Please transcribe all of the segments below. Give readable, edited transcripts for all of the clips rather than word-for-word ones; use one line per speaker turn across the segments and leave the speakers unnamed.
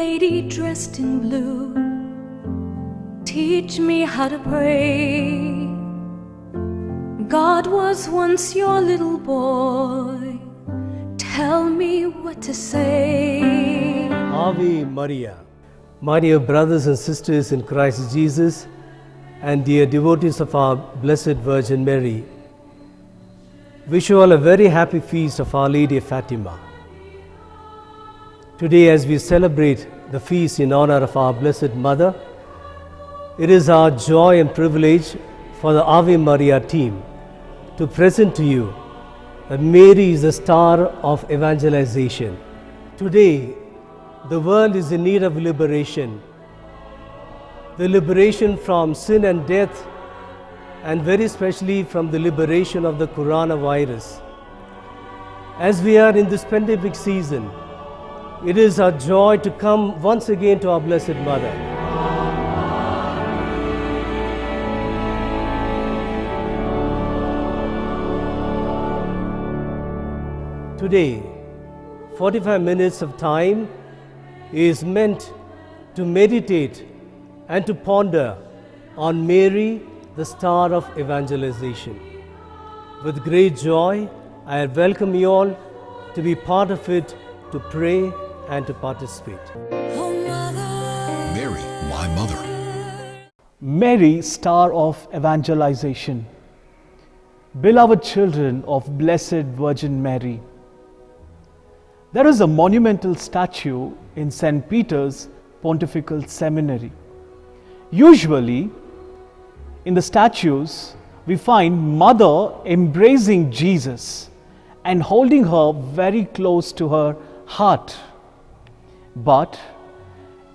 lady dressed in blue, teach me how to pray. God was once your little boy, tell me what to say.
Ave Maria. My dear brothers and sisters in Christ Jesus, and dear devotees of our Blessed Virgin Mary, wish you all a very happy feast of Our Lady of Fatima. Today, as we celebrate the feast in honor of our Blessed Mother, it is our joy and privilege for the Ave Maria team to present to you that Mary is the star of evangelization. Today, the world is in need of liberation. The liberation from sin and death, and very especially from the liberation of the coronavirus. As we are in this pandemic season, it is our joy to come once again to our Blessed Mother. Today, 45 minutes of time is meant to meditate and to ponder on Mary, the star of evangelization. With great joy, I welcome you all to be part of it, to pray and to participate.
Mary, my mother.
Mary, star of evangelization. Beloved children of Blessed Virgin Mary, there is a monumental statue in St. Peter's Pontifical Seminary. Usually, in the statues, we find Mother embracing Jesus and holding her very close to her heart. But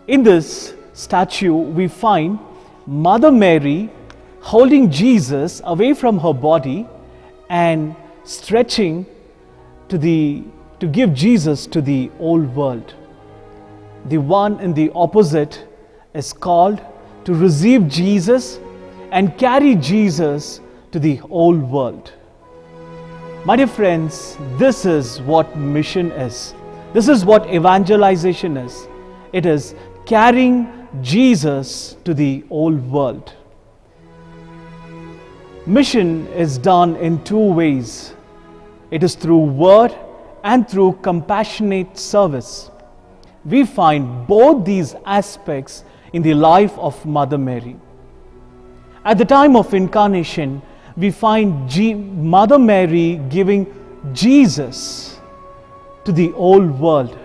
in this statue, we find Mother Mary holding Jesus away from her body and stretching to give Jesus to the old world. The one in the opposite is called to receive Jesus and carry Jesus to the old world. My dear friends, this is what mission is. This is what evangelization is. It is carrying Jesus to the old world. Mission is done in two ways. It is through word and through compassionate service. We find both these aspects in the life of Mother Mary. At the time of incarnation, we find Mother Mary giving Jesus to the old world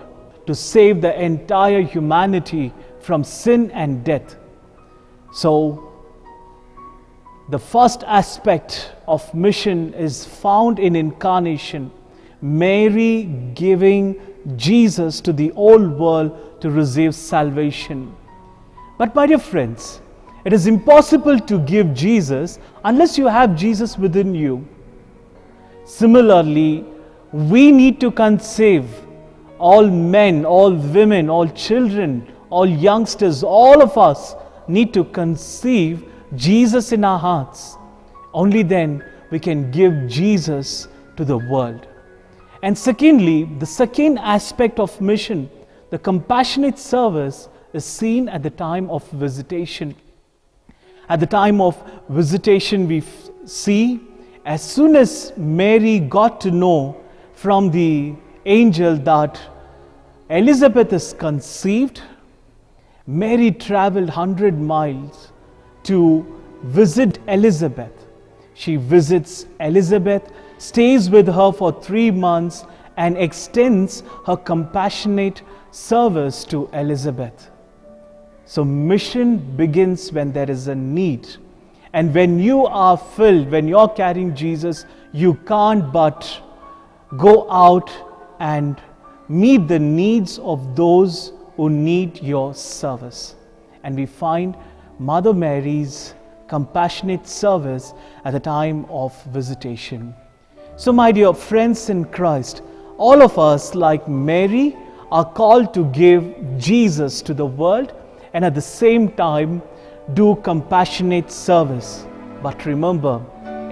to save the entire humanity from sin and death. So, the first aspect of mission is found in incarnation. Mary giving Jesus to the old world to receive salvation. But my dear friends, it is impossible to give Jesus unless you have Jesus within you. Similarly, we need to conceive all men, all women, all children, all youngsters, all of us need to conceive Jesus in our hearts. Only then we can give Jesus to the world. And secondly, the second aspect of mission, the compassionate service, is seen at the time of visitation. At the time of visitation, we see as soon as Mary got to know from the angel that Elizabeth is conceived, Mary traveled 100 miles to visit Elizabeth. She visits Elizabeth, stays with her for 3 months and extends her compassionate service to Elizabeth. So mission begins when there is a need. And when you are filled, when you're carrying Jesus, you can't but go out and meet the needs of those who need your service. And we find Mother Mary's compassionate service at the time of visitation. So my dear friends in Christ, all of us like Mary are called to give Jesus to the world and at the same time do compassionate service. But remember,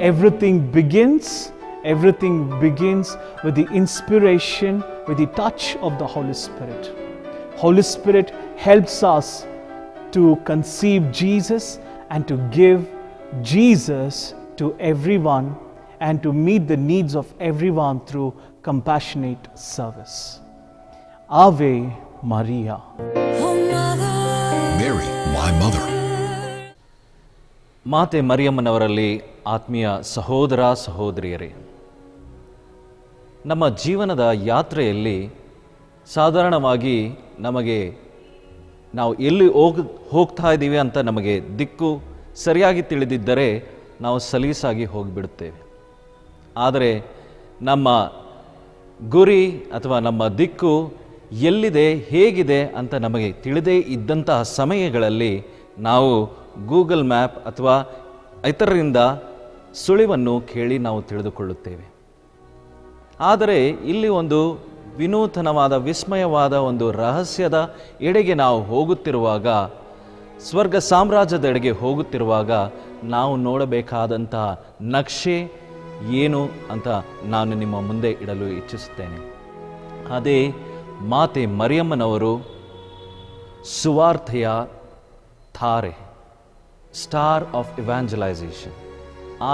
everything begins with the inspiration, with the touch of the Holy Spirit. Holy Spirit helps us to conceive Jesus and to give Jesus to everyone and to meet the needs of everyone through compassionate service. Ave Maria.
Mary, my mother.
ಮಾತೆ ಮರಿಯಮ್ಮನವರಲ್ಲಿ ಆತ್ಮೀಯ ಸಹೋದರ ಸಹೋದರಿಯರೇ, ನಮ್ಮ ಜೀವನದ ಯಾತ್ರೆಯಲ್ಲಿ ಸಾಧಾರಣವಾಗಿ ನಮಗೆ ನಾವು ಎಲ್ಲಿ ಹೋಗ್ತಾ ಇದ್ದೀವಿ ಅಂತ ನಮಗೆ ದಿಕ್ಕು ಸರಿಯಾಗಿ ತಿಳಿದಿದ್ದರೆ ನಾವು ಸಲೀಸಾಗಿ ಹೋಗಿಬಿಡುತ್ತೇವೆ. ಆದರೆ ನಮ್ಮ ಗುರಿ ಅಥವಾ ನಮ್ಮ ದಿಕ್ಕು ಎಲ್ಲಿದೆ, ಹೇಗಿದೆ ಅಂತ ನಮಗೆ ತಿಳಿದೇ ಇದ್ದಂತಹ ಸಮಯಗಳಲ್ಲಿ ನಾವು ಗೂಗಲ್ ಮ್ಯಾಪ್ ಅಥವಾ ಇತರರಿಂದ ಸುಳಿವನ್ನು ಕೇಳಿ ನಾವು ತಿಳಿದುಕೊಳ್ಳುತ್ತೇವೆ. ಆದರೆ ಇಲ್ಲಿ ಒಂದು ವಿನೂತನವಾದ, ವಿಸ್ಮಯವಾದ ಒಂದು ರಹಸ್ಯದ ಎಡೆಗೆ ನಾವು ಹೋಗುತ್ತಿರುವಾಗ, ಸ್ವರ್ಗ ಸಾಮ್ರಾಜ್ಯದೆಡೆಗೆ ಹೋಗುತ್ತಿರುವಾಗ ನಾವು ನೋಡಬೇಕಾದಂತಹ ನಕ್ಷೆ ಏನು ಅಂತ ನಾನು ನಿಮ್ಮ ಮುಂದೆ ಇಡಲು ಇಚ್ಛಿಸುತ್ತೇನೆ. ಅದೇ ಮಾತೆ ಮರಿಯಮ್ಮನವರು ಸುವಾರ್ತೆಯ ತಾರೆ, ಸ್ಟಾರ್ ಆಫ್ ಇವ್ಯಾಂಜಲೈಸೇಷನ್.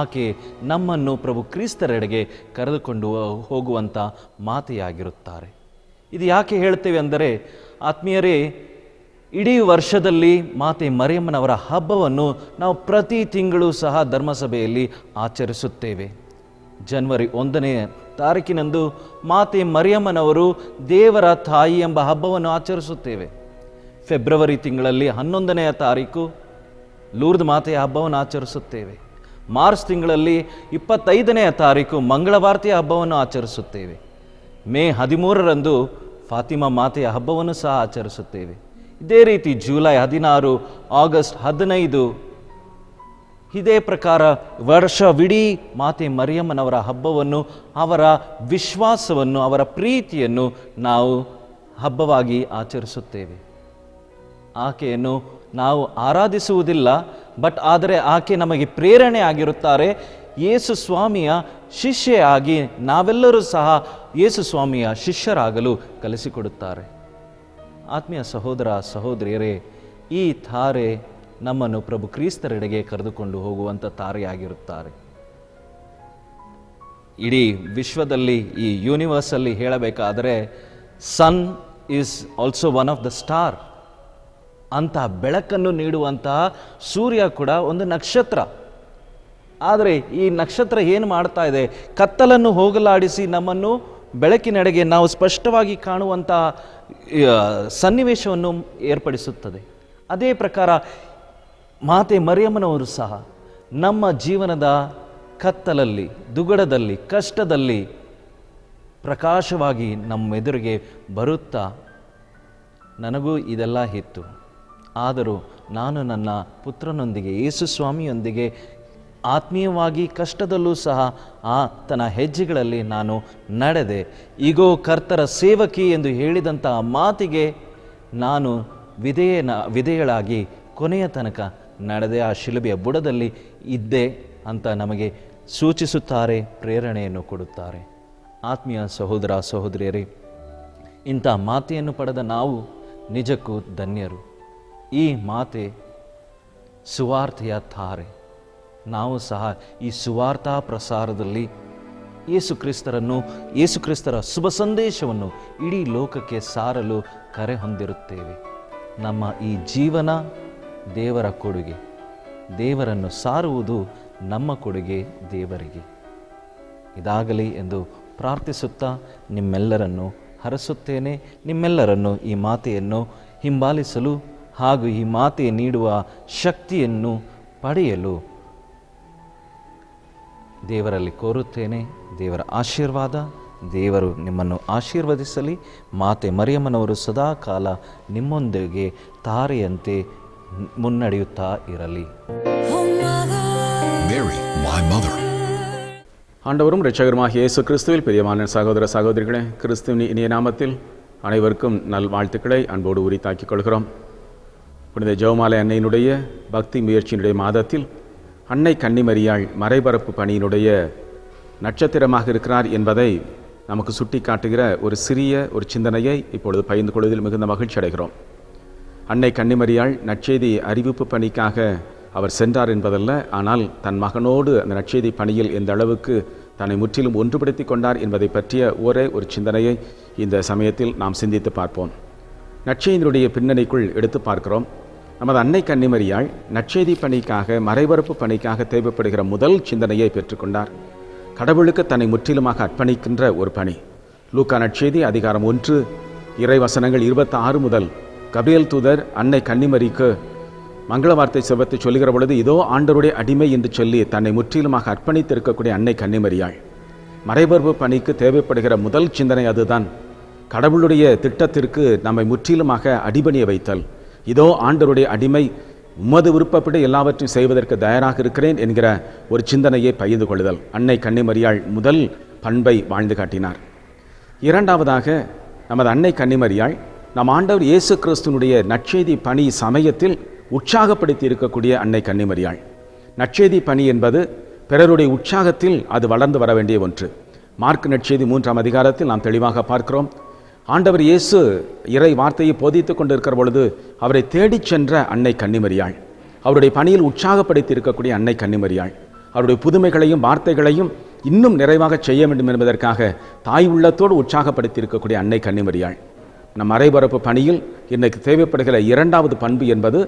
ಆಕೆ ನಮ್ಮನ್ನು ಪ್ರಭು ಕ್ರಿಸ್ತರೆಡೆಗೆ ಕರೆದುಕೊಂಡು ಹೋಗುವಂಥ ಮಾತೆಯಾಗಿರುತ್ತಾರೆ. ಇದು ಯಾಕೆ ಹೇಳ್ತೇವೆ ಅಂದರೆ, ಆತ್ಮೀಯರೇ, ಇಡೀ ವರ್ಷದಲ್ಲಿ ಮಾತೆ ಮರಿಯಮ್ಮನವರ ಹಬ್ಬವನ್ನು ನಾವು ಪ್ರತಿ ತಿಂಗಳು ಸಹ ಧರ್ಮಸಭೆಯಲ್ಲಿ ಆಚರಿಸುತ್ತೇವೆ. ಜನವರಿ 1ನೇ ತಾರೀಕಿನಂದು ಮಾತೆ ಮರಿಯಮ್ಮನವರು ದೇವರ ತಾಯಿ ಎಂಬ ಹಬ್ಬವನ್ನು ಆಚರಿಸುತ್ತೇವೆ. ಫೆಬ್ರವರಿ ತಿಂಗಳಲ್ಲಿ 11ನೇ ತಾರೀಕು ಲೂರ್ದ್ ಮಾತೆಯ ಹಬ್ಬವನ್ನು ಆಚರಿಸುತ್ತೇವೆ. ಮಾರ್ಚ್ ತಿಂಗಳಲ್ಲಿ 25ನೇ ತಾರೀಕು ಮಂಗಳವಾರ್ತೆಯ ಹಬ್ಬವನ್ನು ಆಚರಿಸುತ್ತೇವೆ. ಮೇ 13ರಂದು ಫಾತಿಮಾ ಮಾತೆಯ ಹಬ್ಬವನ್ನು ಸಹ ಆಚರಿಸುತ್ತೇವೆ. ಇದೇ ರೀತಿ ಜುಲೈ 16, ಆಗಸ್ಟ್ 15, ಇದೇ ಪ್ರಕಾರ ವರ್ಷವಿಡೀ ಮಾತೆ ಮರಿಯಮ್ಮನವರ ಹಬ್ಬವನ್ನು, ಅವರ ವಿಶ್ವಾಸವನ್ನು, ಅವರ ಪ್ರೀತಿಯನ್ನು ನಾವು ಹಬ್ಬವಾಗಿ ಆಚರಿಸುತ್ತೇವೆ. ಆಕೆಯನ್ನು ನಾವು ಆರಾಧಿಸುವುದಿಲ್ಲ, ಆದರೆ ಆಕೆ ನಮಗೆ ಪ್ರೇರಣೆ ಆಗಿರುತ್ತಾರೆ. ಯೇಸು ಸ್ವಾಮಿಯ ಶಿಷ್ಯೆಯಾಗಿ ನಾವೆಲ್ಲರೂ ಸಹ ಯೇಸು ಸ್ವಾಮಿಯ ಶಿಷ್ಯರಾಗಲು ಕಲಿಸಿಕೊಡುತ್ತಾರೆ. ಆತ್ಮೀಯ ಸಹೋದರ ಸಹೋದರಿಯರೇ, ಈ ತಾರೆ ನಮ್ಮನ್ನು ಪ್ರಭು ಕ್ರಿಸ್ತರೆಡೆಗೆ ಕರೆದುಕೊಂಡು ಹೋಗುವಂಥ ತಾರೆಯಾಗಿರುತ್ತಾರೆ. ಇಡೀ ವಿಶ್ವದಲ್ಲಿ, ಈ ಯೂನಿವರ್ಸಲ್ಲಿ ಹೇಳಬೇಕಾದರೆ, sun is also one of the star. ಅಂತಹ ಬೆಳಕನ್ನು ನೀಡುವಂತಹ ಸೂರ್ಯ ಕೂಡ ಒಂದು ನಕ್ಷತ್ರ. ಆದರೆ ಈ ನಕ್ಷತ್ರ ಏನು ಮಾಡ್ತಾ ಇದೆ? ಕತ್ತಲನ್ನು ಹೋಗಲಾಡಿಸಿ ನಮ್ಮನ್ನು ಬೆಳಕಿನೆಡೆಗೆ ನಾವು ಸ್ಪಷ್ಟವಾಗಿ ಕಾಣುವಂತಹ ಸನ್ನಿವೇಶವನ್ನು ಏರ್ಪಡಿಸುತ್ತದೆ. ಅದೇ ಪ್ರಕಾರ ಮಾತೆ ಮರಿಯಮ್ಮನವರು ಸಹ ನಮ್ಮ ಜೀವನದ ಕತ್ತಲಲ್ಲಿ, ದುಗುಡದಲ್ಲಿ, ಕಷ್ಟದಲ್ಲಿ ಪ್ರಕಾಶವಾಗಿ ನಮ್ಮೆದುರಿಗೆ ಬರುತ್ತಾ, ನನಗೂ ಇದೆಲ್ಲ ಇತ್ತು, ಆದರೂ ನಾನು ನನ್ನ ಪುತ್ರನೊಂದಿಗೆ, ಯೇಸು ಸ್ವಾಮಿಯೊಂದಿಗೆ ಆತ್ಮೀಯವಾಗಿ ಕಷ್ಟದಲ್ಲೂ ಸಹ ಆತನ ಹೆಜ್ಜೆಗಳಲ್ಲಿ ನಾನು ನಡೆದೆ. ಈಗೋ ಕರ್ತರ ಸೇವಕಿ ಎಂದು ಹೇಳಿದಂತಹ ಮಾತಿಗೆ ನಾನು ವಿಧೇಯಳಾಗಿ ಕೊನೆಯ ತನಕ ನಡೆದೆ, ಆ ಶಿಲುಬೆಯ ಬುಡದಲ್ಲಿ ಇದ್ದೆ ಅಂತ ನಮಗೆ ಸೂಚಿಸುತ್ತಾರೆ, ಪ್ರೇರಣೆಯನ್ನು ಕೊಡುತ್ತಾರೆ. ಆತ್ಮೀಯ ಸಹೋದರ ಸಹೋದರಿಯರೇ, ಇಂಥ ಮಾತೆಯನ್ನು ಪಡೆದ ನಾವು ನಿಜಕ್ಕೂ ಧನ್ಯರು. ಈ ಮಾತೆ ಸುವಾರ್ತೆಯ ತಾರೆ. ನಾವು ಸಹ ಈ ಸುವಾರ್ತಾ ಪ್ರಸಾರದಲ್ಲಿ ಯೇಸು ಕ್ರಿಸ್ತರ ಶುಭ ಸಂದೇಶವನ್ನು ಇಡೀ ಲೋಕಕ್ಕೆ ಸಾರಲು ಕರೆ ಹೊಂದಿರುತ್ತೇವೆ. ನಮ್ಮ ಈ ಜೀವನ ದೇವರ ಕೊಡುಗೆ. ದೇವರನ್ನು ಸಾರುವುದು ನಮ್ಮ ಕೊಡುಗೆ ದೇವರಿಗೆ. ಇದಾಗಲಿ ಎಂದು ಪ್ರಾರ್ಥಿಸುತ್ತಾ ನಿಮ್ಮೆಲ್ಲರನ್ನು ಹರಸುತ್ತೇನೆ. ನಿಮ್ಮೆಲ್ಲರನ್ನು ಈ ಮಾತೆಯನ್ನು ಹಿಂಬಾಲಿಸಲು ಹಾಗೂ ಈ ಮಾತೆ ನೀಡುವ ಶಕ್ತಿಯನ್ನು ಪಡೆಯಲು ದೇವರಲ್ಲಿ ಕೋರುತ್ತೇನೆ. ದೇವರ ಆಶೀರ್ವಾದ, ದೇವರು ನಿಮ್ಮನ್ನು ಆಶೀರ್ವದಿಸಲಿ. ಮಾತೆ ಮರಿಯಮ್ಮನವರು ಸದಾ ಕಾಲ ನಿಮ್ಮೊಂದಿಗೆ ತಾರೆಯಂತೆ ಮುನ್ನಡೆಯುತ್ತಾ ಇರಲಿ.
Mary, my mother.
ஆண்டவரும் இரட்சகருமாகிய இயேசு கிறிஸ்துவில் பிரியமான சகோதர சகோதரிகளே, கிறிஸ்துவின் இனிய நாமத்தில் அனைவருக்கும் நல் வாழ்த்துக்களை அன்போடு உரித்தாக்கிக் கொள்கிறோம். புனித ஜெபமாலை அன்னையினுடைய பக்தி முயற்சியினுடைய மாதத்தில் அன்னை கன்னிமரியாள் மறைபரப்பு பணியினுடைய நட்சத்திரமாக இருக்கிறார் என்பதை நமக்கு சுட்டி காட்டுகிற ஒரு சிறிய ஒரு சிந்தனையை இப்பொழுது பகிர்ந்து கொள்வதில் மிகுந்த மகிழ்ச்சி அடைகிறோம். அன்னை கன்னிமரியாள் நற்செய்தி அறிவிப்பு பணிக்காக அவர் சென்றார் என்பதல்ல, ஆனால் தன் மகனோடு அந்த நற்செய்தி பணியில் எந்த அளவுக்கு தன்னை முற்றிலும் ஒன்றுபடுத்தி கொண்டார் என்பதை பற்றிய ஒரே ஒரு சிந்தனையை இந்த சமயத்தில் நாம் சிந்தித்து பார்ப்போம். நற்செய்தியினுடைய பின்னணிக்குள் எடுத்து பார்க்கிறோம். நமது அன்னை கன்னிமரியாள் நற்செய்தி பணிக்காக, மறைபரப்பு பணிக்காக தேவைப்படுகிற முதல் சிந்தனையை பெற்றுக்கொண்டார். கடவுளுக்கு தன்னை முற்றிலுமாக அர்ப்பணிக்கின்ற ஒரு பணி. லூக்கா நற்செய்தி அதிகாரம் 1 இறைவசனங்கள் 26 முதல் கபிரியேல் தூதர் அன்னை கன்னிமரிக்கு மங்கள வார்த்தை செபத்தை சொல்லுகிற பொழுது, இதோ ஆண்டவருடைய அடிமை என்று சொல்லி தன்னை முற்றிலுமாக அர்ப்பணித்திருக்கக்கூடிய அன்னை கன்னிமரியாள் மறைபரப்பு பணிக்கு தேவைப்படுகிற முதல் சிந்தனை அதுதான். கடவுளுடைய திட்டத்திற்கு நம்மை முற்றிலுமாக அடிபணிய வைத்தல். இதோ ஆண்டவருடைய அடிமை, உமது விருப்பப்படி எல்லாவற்றையும் செய்வதற்கு தயாராக இருக்கிறேன் என்கிற ஒரு சிந்தனையை பகிர்ந்து கொள்ளுதல். அன்னை கன்னிமரியாள் முதல் பண்பை வாழ்ந்து காட்டினார். இரண்டாவதாக, நமது அன்னை கன்னிமரியாள் நம் ஆண்டவர் இயேசு கிறிஸ்துனுடைய நற்செய்தி பணி சமயத்தில் உற்சாகப்படுத்தி இருக்கக்கூடிய அன்னை கன்னிமரியாள். நற்செய்தி பணி என்பது பிறருடைய உற்சாகத்தில் அது வளர்ந்து வர வேண்டிய ஒன்று. மார்க் நற்செய்தி 3ஆம் அதிகாரத்தில் நாம் தெளிவாக பார்க்கிறோம். ஆண்டவர் இயேசு இறை வார்த்தையை போதித்துக் கொண்டிருக்கிற பொழுது அவரை தேடிச் சென்ற அன்னை கன்னிமரியாள், அவருடைய பணியில் உற்சாகப்படுத்தி இருக்கக்கூடிய அன்னை கன்னிமரியாள், அவருடைய புதுமைகளையும் வார்த்தைகளையும் இன்னும் நிறைவாக செய்ய வேண்டும் என்பதற்காக தாய் உள்ளத்தோடு உற்சாகப்படுத்தி இருக்கக்கூடிய அன்னை கன்னிமரியாள். நம் மறைபரப்பு பணியில் இன்றைக்கு தேவைப்படுகிற இரண்டாவது பண்பு என்பது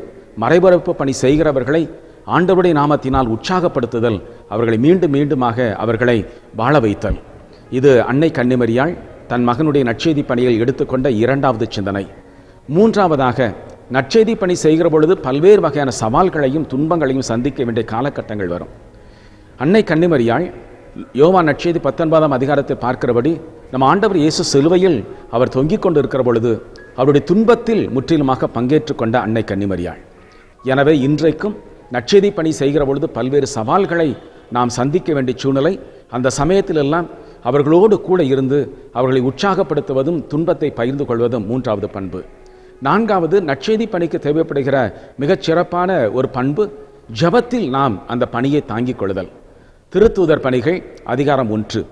மறைபரப்பு பணி செய்கிறவர்களை ஆண்டவருடைய நாமத்தினால் உற்சாகப்படுத்துதல், அவர்களை மீண்டும் மீண்டுமாக அவர்களை வாழ வைத்தல். இது அன்னை கன்னிமரியாள் தன் மகனுடைய நற்செய்தி பணியில் எடுத்துக்கொண்ட இரண்டாவது சிந்தனை. மூன்றாவதாக, நற்செய்தி பணி செய்கிற பொழுது பல்வேறு வகையான சவால்களையும் துன்பங்களையும் சந்திக்க வேண்டிய காலகட்டங்கள் வரும். அன்னை கன்னிமரியாள் யோவான் நற்செய்தி 19ஆம் அதிகாரத்தை பார்க்கிறபடி, நம் ஆண்டவர் இயேசு சிலுவையில் அவர் தொங்கிக் கொண்டு இருக்கிற பொழுது அவருடைய துன்பத்தில் முற்றிலுமாக பங்கேற்று கொண்ட அன்னை கன்னிமரியாள். எனவே இன்றைக்கும் நற்செய்தி பணி செய்கிற பொழுது பல்வேறு சவால்களை நாம் சந்திக்க வேண்டிய சூழ்நிலை. அந்த சமயத்திலெல்லாம் அவர்களோடு கூட இருந்து அவர்களை உற்சாகப்படுத்துவதும் துன்பத்தை பகிர்ந்து கொள்வதும் மூன்றாவது பண்பு. நான்காவது, நற்செய்தி பணிக்கு தேவைப்படுகிற மிகச் சிறப்பான ஒரு பண்பு, ஜபத்தில் நாம் அந்த பணியை தாங்கிக் கொள்ளுதல். திருத்தூதர் பணிகள் அதிகாரம் 1.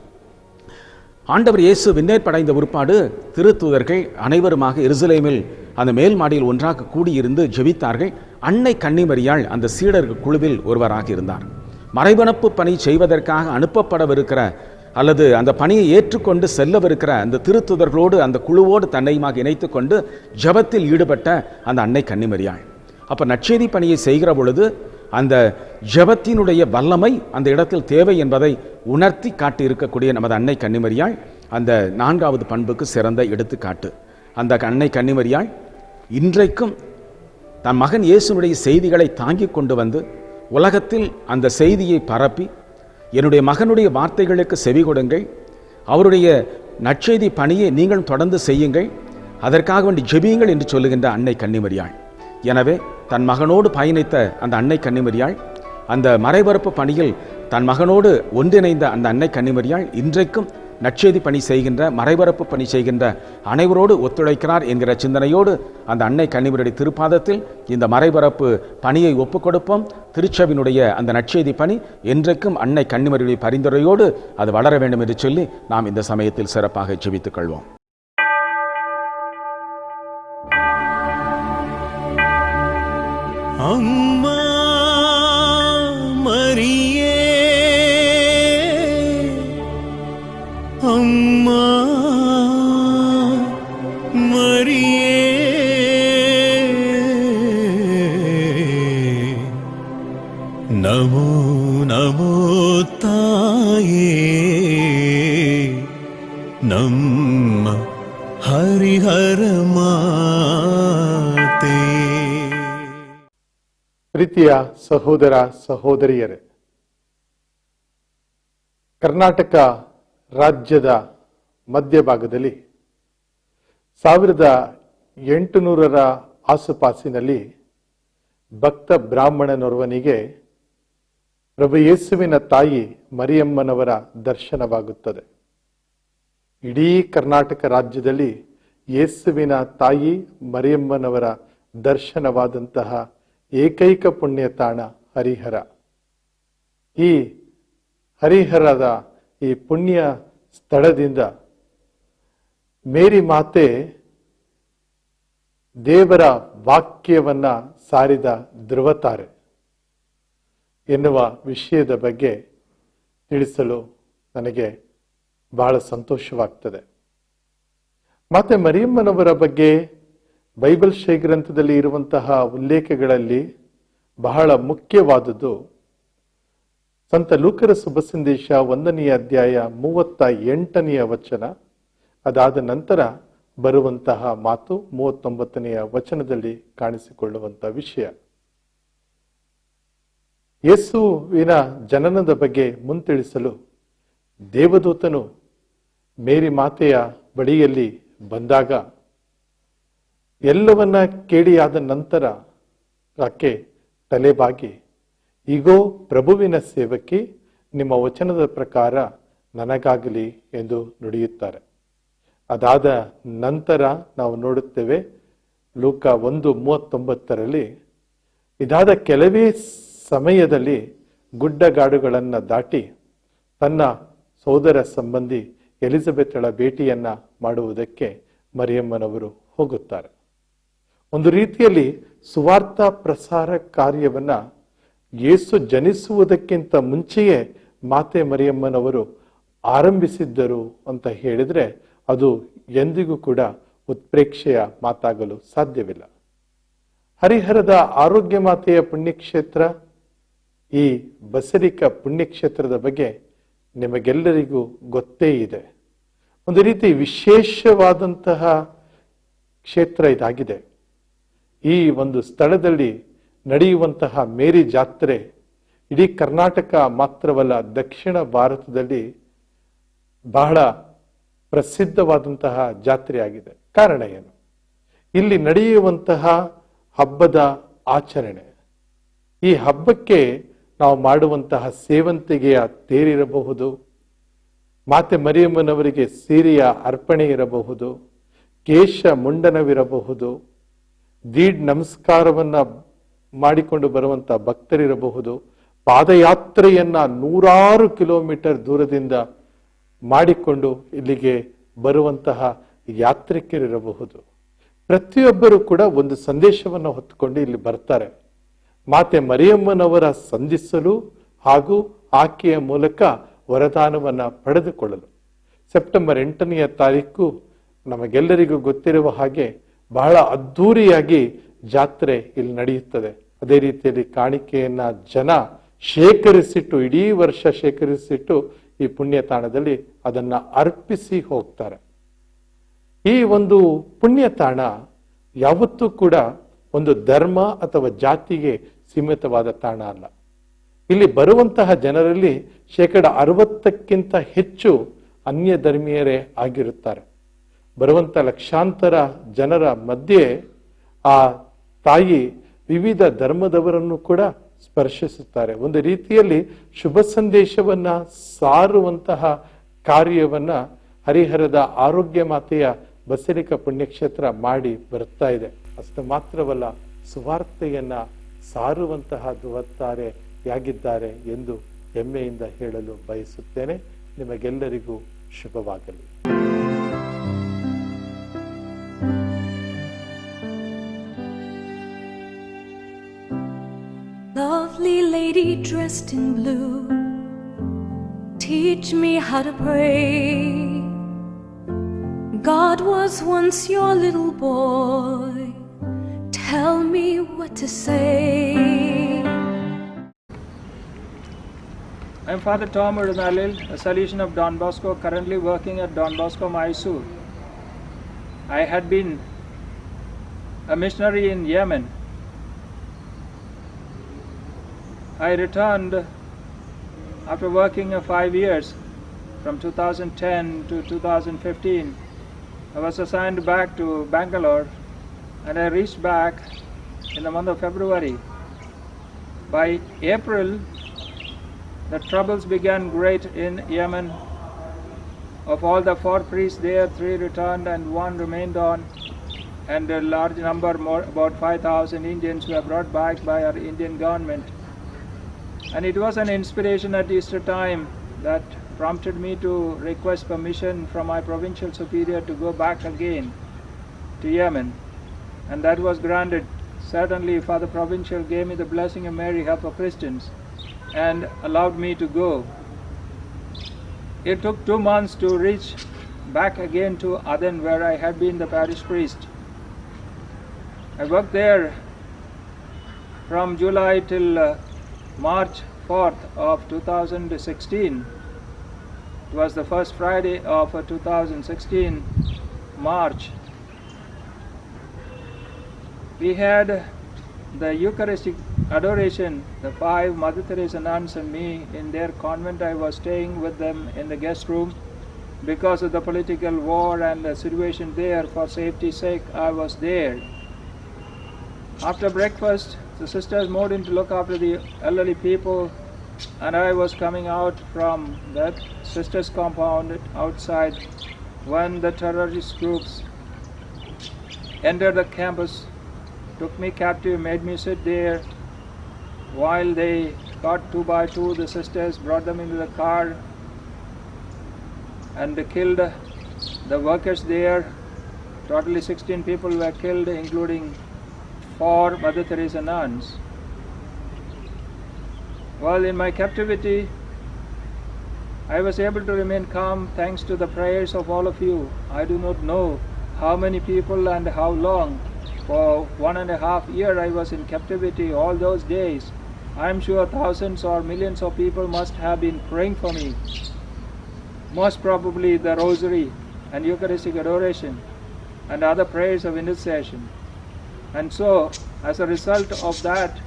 ஆண்டவர் இயேசு விண்ணேற்படைந்த உறுப்பாடு திருத்தூதர்கள் அனைவருமாக எருசலேமில் அந்த மேல் மாடியில் ஒன்றாக கூடியிருந்து ஜெபித்தார்கள். அன்னை கன்னிமரியாள் அந்த சீடர்கள் குழுவில் ஒருவராக இருந்தார். மறைபரப்பு பணி செய்வதற்காக அனுப்பப்படவிருக்கிற அல்லது அந்த பணியை ஏற்றுக்கொண்டு செல்லவிருக்கிற அந்த திருத்துதர்களோடு அந்த குழுவோடு தன்னையுமாக இணைத்து கொண்டு ஜபத்தில் ஈடுபட்ட அந்த அன்னை கன்னிமரியாள். அப்போ நற்செய்தி பணியை செய்கிற பொழுது அந்த ஜபத்தினுடைய வல்லமை அந்த இடத்தில் தேவை என்பதை உணர்த்தி காட்டி இருக்கக்கூடிய நமது அன்னை கன்னிமரியாள் அந்த நான்காவது பண்புக்கு சிறந்த எடுத்துக்காட்டு. அந்த அன்னை கன்னிமரியாள் இன்றைக்கும் தன் மகன் இயேசுனுடைய செய்திகளை தாங்கி கொண்டு வந்து உலகத்தில் அந்த செய்தியை பரப்பி, என்னுடைய மகனுடைய வார்த்தைகளுக்கு செவி கொடுங்கள், அவருடைய நற்செய்தி பணியை நீங்கள் தொடர்ந்து செய்யுங்கள், அதற்காக வேண்டி ஜெபியுங்கள் என்று சொல்லுகின்ற அன்னை கன்னிமரியாள். எனவே தன் மகனோடு பயணித்த அந்த அன்னை கன்னிமரியாள், அந்த மறைபரப்பு பணியில் தன் மகனோடு ஒன்றிணைந்த அந்த அன்னை கன்னிமரியாள் இன்றைக்கும் நற்செய்தி பணி செய்கின்ற, மறைபரப்பு பணி செய்கின்ற அனைவரோடு ஒத்துழைக்கிறார் என்கிற சிந்தனையோடு அந்த அன்னை கன்னிமரியுடைய திருப்பாதத்தில் இந்த மறைபரப்பு பணியை ஒப்புக் கொடுப்போம். திருச்சபையினுடைய அந்த நற்செய்தி பணி என்றைக்கும் அன்னை கன்னிமரியுடைய பரிந்துரையோடு அது வளர வேண்டும் என்று சொல்லி நாம் இந்த சமயத்தில் சிறப்பாக ஜெபித்துக் கொள்வோம்.
அம்மா மரியே, அம்மா மரியே, நமோ நமோ தாயே, நம்ம ஹரிஹர ಮಾತೆ.
ಪ್ರೀತಿಯ ಸಹೋದರ ಸಹೋದರಿಯರೇ, ಕರ್ನಾಟಕ ರಾಜ್ಯದ ಮಧ್ಯಭಾಗದಲ್ಲಿ 1800ರ ಆಸುಪಾಸಿನಲ್ಲಿ ಭಕ್ತ ಬ್ರಾಹ್ಮಣನೋರ್ವನಿಗೆ ಪ್ರಭು ಯೇಸುವಿನ ತಾಯಿ ಮರಿಯಮ್ಮನವರ ದರ್ಶನವಾಗುತ್ತದೆ. ಇಡೀ ಕರ್ನಾಟಕ ರಾಜ್ಯದಲ್ಲಿ ಯೇಸುವಿನ ತಾಯಿ ಮರಿಯಮ್ಮನವರ ದರ್ಶನವಾದಂತಹ ಏಕೈಕ ಪುಣ್ಯ ತಾಣ ಹರಿಹರ. ಈ ಹರಿಹರದ ಈ ಪುಣ್ಯ ಸ್ಥಳದಿಂದ ಮೇರಿ ಮಾತೆ ದೇವರ ವಾಕ್ಯವನ್ನ ಸಾರಿದ ಧ್ರುವತಾರೆ ಎನ್ನುವ ವಿಷಯದ ಬಗ್ಗೆ ತಿಳಿಸಲು ನನಗೆ ಬಹಳ ಸಂತೋಷವಾಗ್ತದೆ. ಮತ್ತೆ ಮರಿಯಮ್ಮನವರ ಬಗ್ಗೆ ಬೈಬಲ್ ಶ್ರೀ ಗ್ರಂಥದಲ್ಲಿ ಇರುವಂತಹ ಉಲ್ಲೇಖಗಳಲ್ಲಿ ಬಹಳ ಮುಖ್ಯವಾದುದು ಸಂತ ಲೂಕರ ಶುಭ ಸಂದೇಶ 1ನೇ ಅಧ್ಯಾಯ 38ನೇ ವಚನ. ಅದಾದ ನಂತರ ಬರುವಂತಹ ಮಾತು 39ನೇ ವಚನದಲ್ಲಿ ಕಾಣಿಸಿಕೊಳ್ಳುವಂತಹ ವಿಷಯ. ಯೇಸುವಿನ ಜನನದ ಬಗ್ಗೆ ಮುಂತಿಳಿಸಲು ದೇವದೂತನು ಮೇರಿ ಮಾತೆಯ ಬಳಿಯಲ್ಲಿ ಬಂದಾಗ ಎಲ್ಲವನ್ನ ಕೇಳಿಯಾದ ನಂತರ ಆಕೆ ತಲೆಬಾಗಿ, ಈಗೋ ಪ್ರಭುವಿನ ಸೇವಕಿ, ನಿಮ್ಮ ವಚನದ ಪ್ರಕಾರ ನನಗಾಗಲಿ ಎಂದು ನುಡಿಯುತ್ತಾರೆ. ಅದಾದ ನಂತರ ನಾವು ನೋಡುತ್ತೇವೆ ಲೂಕ 1:39 ಇದಾದ ಕೆಲವೇ ಸಮಯದಲ್ಲಿ ಗುಡ್ಡಗಾಡುಗಳನ್ನು ದಾಟಿ ತನ್ನ ಸೋದರ ಸಂಬಂಧಿ ಎಲಿಜಬೆತ್ಳ ಭೇಟಿಯನ್ನ ಮಾಡುವುದಕ್ಕೆ ಮರಿಯಮ್ಮನವರು ಹೋಗುತ್ತಾರೆ. ಒಂದು ರೀತಿಯಲ್ಲಿ ಸುವಾರ್ಥ ಪ್ರಸಾರ ಕಾರ್ಯವನ್ನ ಯೇಸು ಜನಿಸುವುದಕ್ಕಿಂತ ಮುಂಚೆಯೇ ಮಾತೆ ಮರಿಯಮ್ಮನವರು ಆರಂಭಿಸಿದ್ದರು ಅಂತ ಹೇಳಿದ್ರೆ ಅದು ಎಂದಿಗೂ ಕೂಡ ಉತ್ಪ್ರೇಕ್ಷೆಯ ಮಾತಾಗಲು ಸಾಧ್ಯವಿಲ್ಲ. ಹರಿಹರದ ಆರೋಗ್ಯ ಮಾತೆಯ ಪುಣ್ಯಕ್ಷೇತ್ರ, ಈ ಬಸರಿಕಾ ಪುಣ್ಯಕ್ಷೇತ್ರದ ಬಗ್ಗೆ ನಿಮಗೆಲ್ಲರಿಗೂ ಗೊತ್ತೇ ಇದೆ. ಒಂದು ರೀತಿ ವಿಶೇಷವಾದಂತಹ ಕ್ಷೇತ್ರ ಇದಾಗಿದೆ. ಈ ಒಂದು ಸ್ಥಳದಲ್ಲಿ ನಡೆಯುವಂತಹ ಮೇರಿ ಜಾತ್ರೆ ಇಡೀ ಕರ್ನಾಟಕ ಮಾತ್ರವಲ್ಲ, ದಕ್ಷಿಣ ಭಾರತದಲ್ಲಿ ಬಹಳ ಪ್ರಸಿದ್ಧವಾದಂತಹ ಜಾತ್ರೆಯಾಗಿದೆ. ಕಾರಣ ಏನು? ಇಲ್ಲಿ ನಡೆಯುವಂತಹ ಹಬ್ಬದ ಆಚರಣೆ, ಈ ಹಬ್ಬಕ್ಕೆ ನಾವು ಮಾಡುವಂತಹ ಸೇವಂತಿಗೆಯ ತೇರಿರಬಹುದು, ಮಾತೆ ಮರಿಯಮ್ಮನವರಿಗೆ ಸೀರೆಯ ಅರ್ಪಣೆ ಇರಬಹುದು, ಕೇಶ ಮುಂಡನವಿರಬಹುದು, ದೀಡ್ ನಮಸ್ಕಾರವನ್ನ ಮಾಡಿಕೊಂಡು ಬರುವಂತ ಭಕ್ತರಿರಬಹುದು, ಪಾದಯಾತ್ರೆಯನ್ನ 100 ಕಿಲೋಮೀಟರ್ ದೂರದಿಂದ ಮಾಡಿಕೊಂಡು ಇಲ್ಲಿಗೆ ಬರುವಂತಹ ಯಾತ್ರಿಕರಿರಬಹುದು. ಪ್ರತಿಯೊಬ್ಬರು ಕೂಡ ಒಂದು ಸಂದೇಶವನ್ನು ಹೊತ್ತುಕೊಂಡು ಇಲ್ಲಿ ಬರ್ತಾರೆ, ಮಾತೆ ಮರಿಯಮ್ಮನವರ ಸಂಧಿಸಲು ಹಾಗೂ ಆಕೆಯ ಮೂಲಕ ವರದಾನವನ್ನ ಪಡೆದುಕೊಳ್ಳಲು. ಸೆಪ್ಟೆಂಬರ್ 8ನೇ ತಾರೀಕು ನಮಗೆಲ್ಲರಿಗೂ ಗೊತ್ತಿರುವ ಹಾಗೆ ಬಹಳ ಅದ್ಧೂರಿಯಾಗಿ ಜಾತ್ರೆ ಇಲ್ಲಿ ನಡೆಯುತ್ತದೆ. ಅದೇ ರೀತಿಯಲ್ಲಿ ಕಾಣಿಕೆಯನ್ನ ಜನ ಶೇಖರಿಸಿಟ್ಟು, ಇಡೀ ವರ್ಷ ಶೇಖರಿಸಿಟ್ಟು ಈ ಪುಣ್ಯ ತಾಣದಲ್ಲಿ ಅದನ್ನ ಅರ್ಪಿಸಿ ಹೋಗ್ತಾರೆ. ಈ ಒಂದು ಪುಣ್ಯ ತಾಣ ಯಾವತ್ತೂ ಕೂಡ ಒಂದು ಧರ್ಮ ಅಥವಾ ಜಾತಿಗೆ ಸೀಮಿತವಾದ ತಾಣ ಅಲ್ಲ. ಇಲ್ಲಿ ಬರುವಂತಹ ಜನರಲ್ಲಿ 60%ಕ್ಕಿಂತ ಹೆಚ್ಚು ಅನ್ಯ ಧರ್ಮೀಯರೇ ಆಗಿರುತ್ತಾರೆ. ಬರುವಂತ ಲಕ್ಷಾಂತರ ಜನರ ಮಧ್ಯೆ ಆ ತಾಯಿ ವಿವಿಧ ಧರ್ಮದವರನ್ನು ಕೂಡ ಸ್ಪರ್ಶಿಸುತ್ತಾರೆ. ಒಂದು ರೀತಿಯಲ್ಲಿ ಶುಭ ಸಂದೇಶವನ್ನ ಸಾರುವಂತಹ ಕಾರ್ಯವನ್ನ ಹರಿಹರದ ಆರೋಗ್ಯ ಮಾತೆಯ ಬಸರಿಕಾ ಪುಣ್ಯಕ್ಷೇತ್ರ ಮಾಡಿ ಬರುತ್ತಾ ಇದೆ. ಅಷ್ಟು ಮಾತ್ರವಲ್ಲ, ಸುವಾರ್ತೆಯನ್ನ ಸಾರುವಂತಹ ಧ್ರುವತಾರೆಯಾಗಿದ್ದಾರೆ ಎಂದು ಹೆಮ್ಮೆಯಿಂದ ಹೇಳಲು ಬಯಸುತ್ತೇನೆ. ನಿಮಗೆಲ್ಲರಿಗೂ ಶುಭವಾಗಲಿ.
Lovely lady dressed in blue, teach me how to pray. God was once your little boy, tell me what to say.
I am Father Tom Urunalil, a Salesian of Don Bosco, currently working at Don Bosco, Mysore. I had been a missionary in Yemen. I returned after working 5 years, from 2010 to 2015. I was assigned back to Bangalore and I reached back in the month of February. By April, the troubles began great in Yemen. Of all the 4 priests there, 3 returned and 1 remained on, and a large number, more about 5,000 Indians were brought back by our Indian government. And it was an inspiration at Easter time that prompted me to request permission from my provincial superior to go back again to Yemen, and that was granted. Certainly, Father Provincial gave me the blessing of Mary, Help of Christians, and allowed me to go. It took 2 months to reach back again to Aden, where I had been the parish priest. I worked there from July till March 4th of 2016. It was the first Friday of 2016, March. We had the Eucharistic adoration, the 5 Mother Teresa nuns and me in their convent. I was staying with them in the guest room. Because of the political war and the situation there, for safety's sake, I was there. After breakfast, the sisters moved in to look after the elderly people, and I was coming out from that sisters' compound outside when the terrorist groups entered the campus, took me captive, made me sit there while they got 2 by 2 the sisters, brought them into the car, and they killed the workers there. Totally 16 people were killed, including 4 Mother Teresa nuns. Well, in my captivity, I was able to remain calm thanks to the prayers of all of you. I do not know how many people and how long. For 1.5 years I was in captivity all those days. I am sure thousands or millions of people must have been praying for me. Most probably the Rosary and Eucharistic adoration and other prayers of intercession. And so, as a result of that,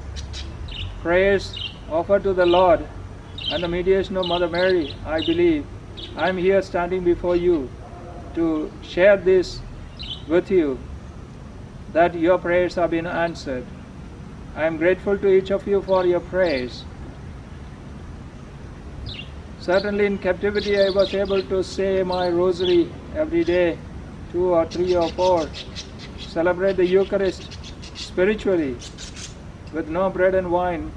prayers offered to the Lord and the mediation of Mother Mary, I believe, I am here standing before you to share this with you, that your prayers have been answered. I am grateful to each of you for your prayers. Certainly in captivity I was able to say my rosary every day, 2 or 3 or 4, celebrate the Eucharist spiritually with no bread and wine,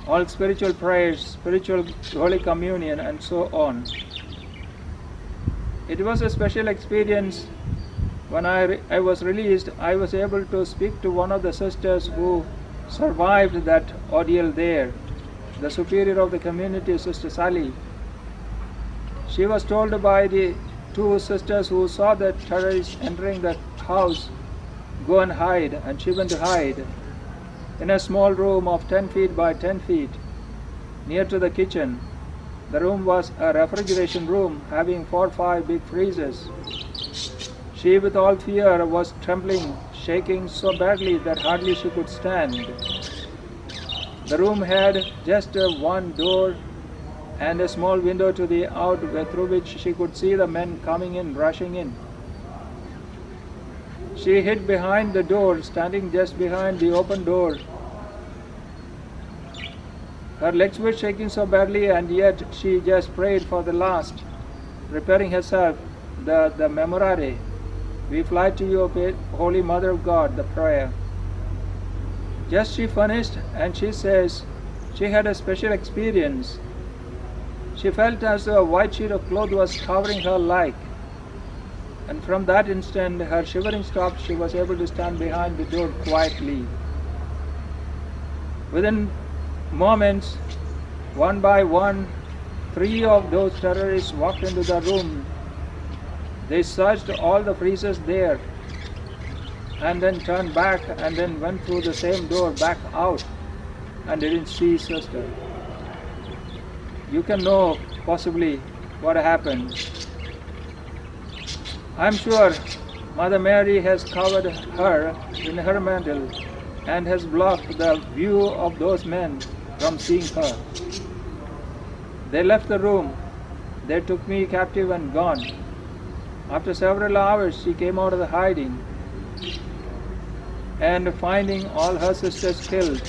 all spiritual prayers, spiritual Holy Communion, and so on. It was a special experience. When I was released, I was able to speak to one of the sisters who survived that ordeal there, the superior of the community, Sister Sally. She was told by the 2 sisters who saw the terrorists entering the house, go and hide, and she went to hide in a small room of 10 feet by 10 feet near to the kitchen. The room was a refrigeration room having 4 or 5 big freezers. She, with all fear, was trembling, shaking so badly that hardly she could stand. The room had just one door and a small window to the out, through which she could see the men coming in, rushing in. She hid behind the door, standing just behind the open door. Her legs were shaking so badly, and yet she just prayed for the last, preparing herself, the Memorare. We fly to you, Holy Mother of God, the prayer. Just she finished, and she says she had a special experience. She felt as though a white sheet of cloth was covering her like. And from that instant, her shivering stopped. She was able to stand behind the door quietly. Within moments, one by one, 3 of those terrorists walked into the room. They searched all the freezers there and then turned back and then went through the same door back out and didn't see Sister. You can know possibly what happened. I'm sure Mother Mary has covered her in her mantle and has blocked the view of those men from seeing her. They left the room. They took me captive and gone. After several hours, she came out of the hiding, and finding all her sisters killed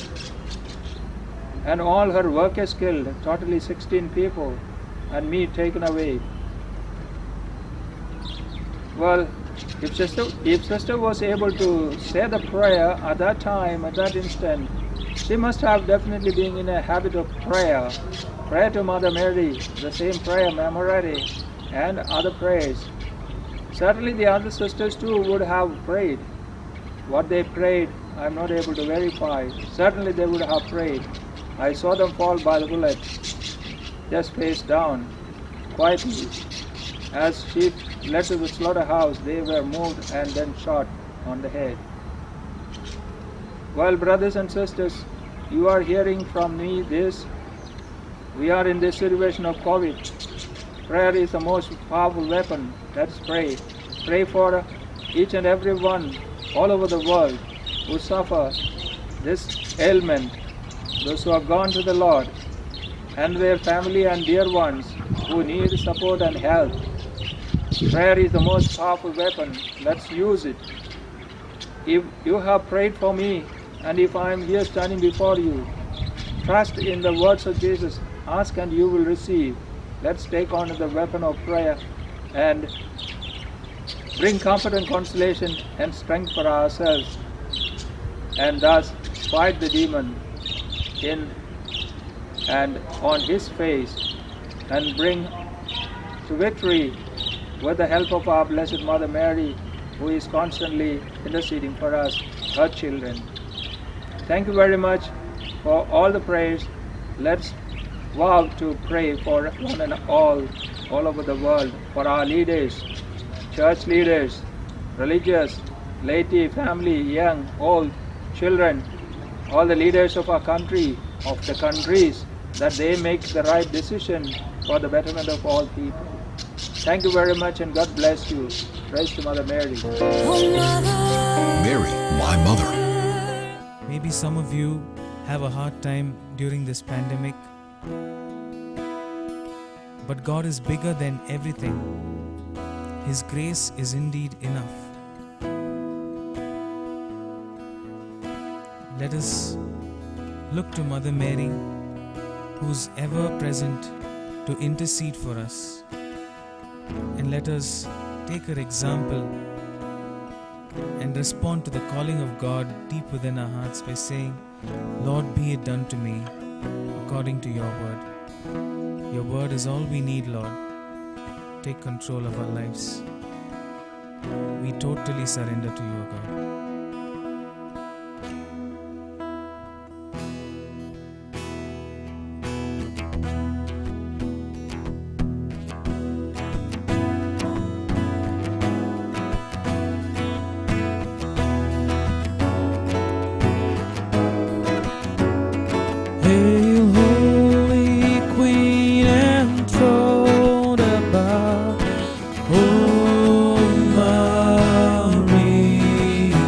and all her workers killed, totally 16 people, and me taken away. Well, if sister was able to say the prayer at that time, at that instant, she must have definitely been in a habit of prayer, Pray to Mother Mary, the same prayer, Memorare, and other prayers. Certainly the other sisters too would have prayed. What they prayed, I am not able to verify. Certainly they would have prayed. I saw them fall by the bullet, just face down, quietly. As she led to the slaughterhouse, they were moved and then shot on the head. Well, brothers and sisters, you are hearing from me this. We are in this situation of COVID. Prayer is the most powerful weapon. Let's pray. Pray for each and every one all over the world who suffer this ailment, those who have gone to the Lord, and their family and dear ones who need support and help. Prayer is the most powerful weapon. Let's use it. If you have prayed for me, and if I am here standing before you, trust in the words of Jesus. Ask and you will receive. Let's take on the weapon of prayer and bring comfort and consolation and strength for ourselves, and thus fight the demon in and on his face, and bring to victory with the help of our Blessed Mother Mary, who is constantly interceding for us, her children. Thank you very much for all the prayers. Let's vow to pray for one and all over the world, for our leaders, church leaders, religious, laity, family, young, old, children, all the leaders of our country, of the countries, that they make the right decision for the betterment of all people. Thank you very much, and God bless you. Praise to Mother Mary.
Mary, my mother.
Maybe some of you have a hard time during this pandemic, but God is bigger than everything. His grace is indeed enough. Let us look to Mother Mary, who's ever present to intercede for us, and let us take her example and respond to the calling of God deep within our hearts by saying, Lord, be it done to me according to your word. Your word is all we need, Lord. Take control of our lives. We totally surrender to you, O God.
Hail, Holy Queen, enthroned above, O Maria.